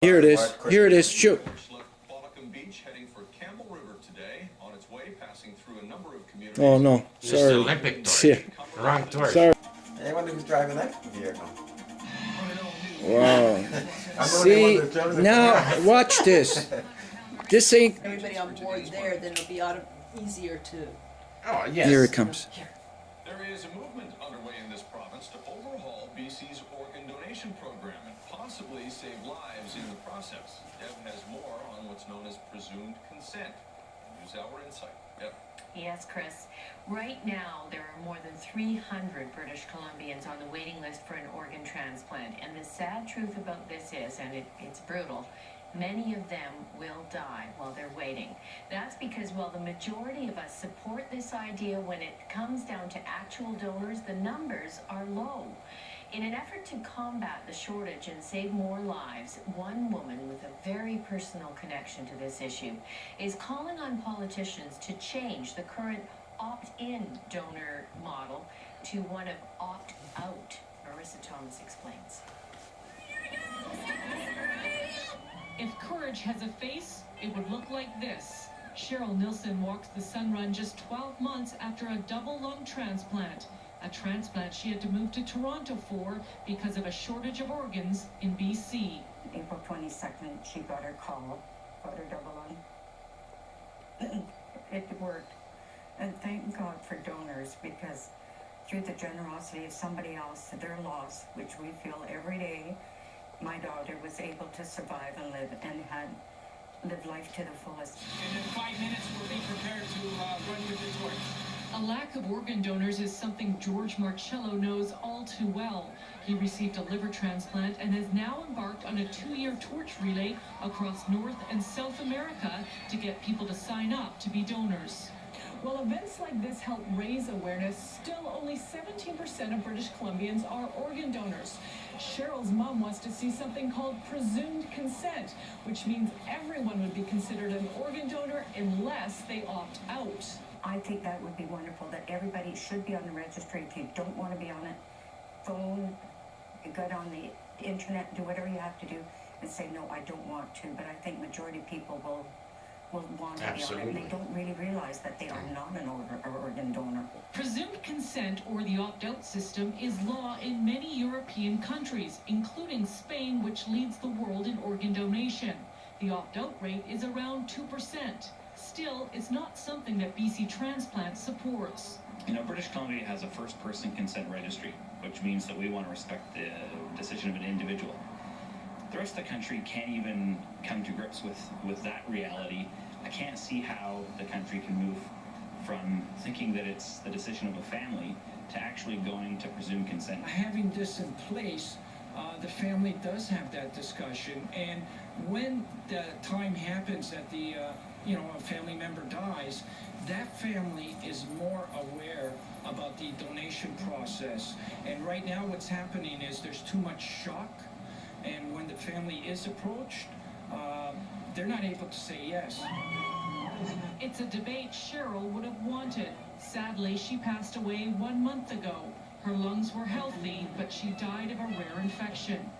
Here it is. Here it is. Shoot. Beach heading for Campbell River today, on its way passing through a number of communities. Oh no, This sorry. is Olympic torch. Wrong torch. Sorry. I wonder who's driving that vehicle. Wow. See, now watch this. This ain't. Everybody on board there, then it'll be easier to. Oh, yes. Here it comes. There is a movement underway in this province to overhaul BC's organ donation program and possibly save lives in the process. Deb has more on what's known as presumed consent. NewsHour Insight. Deb. Yes, Chris. Right now, there are more than 300 British Columbians on the waiting list for an organ transplant. And the sad truth about this is, and it's brutal, many of them will die while they're waiting. That's because while the majority of us support this idea, when it comes down to actual donors, the numbers are low. In an effort to combat the shortage and save more lives, one woman with a very personal connection to this issue is calling on politicians to change the current opt-in donor model to one of opt-out. Marissa Thomas explains. If courage has a face, it would look like this. Cheryl Nilsson walks the Sun Run just 12 months after a double lung transplant. A transplant she had to move to Toronto for because of a shortage of organs in BC. April 22nd, she got her call, got her double lung. It worked. And thank God for donors, because through the generosity of somebody else, their loss, which we feel every day, my daughter was able to survive and live and had lived life to the fullest. And in 5 minutes, we'll be prepared to run with the torch. A lack of organ donors is something George Marcello knows all too well. He received a liver transplant and has now embarked on a 2-year torch relay across North and South America to get people to sign up to be donors. While events like this help raise awareness, still only 17% of British Columbians are organ donors. Cheryl's mom wants to see something called presumed consent, which means everyone would be considered an organ donor unless they opt out. I think that would be wonderful, that everybody should be on the registry. If you don't want to be on it, phone, get on the internet, do whatever you have to do, and say, no, I don't want to. But I think majority of people will want to be on it, and they don't really realize that they are not an organ donor. Presumed consent, or the opt-out system, is law in many European countries, including Spain, which leads the world in organ donation. The opt-out rate is around 2%. Still, it's not something that BC Transplant supports. You know, British Columbia has a first-person consent registry, which means that we want to respect the decision of an individual. The rest of the country can't even come to grips with that reality. I can't see how the country can move from thinking that it's the decision of a family to actually going to presumed consent. Having this in place, the family does have that discussion, and when the time happens that the a family member dies, that family is more aware about the donation process. And right now what's happening is there's too much shock, and when the family is approached, they're not able to say yes. It's a debate Cheryl would have wanted. Sadly, she passed away 1 month ago. Her lungs were healthy, but she died of a rare infection.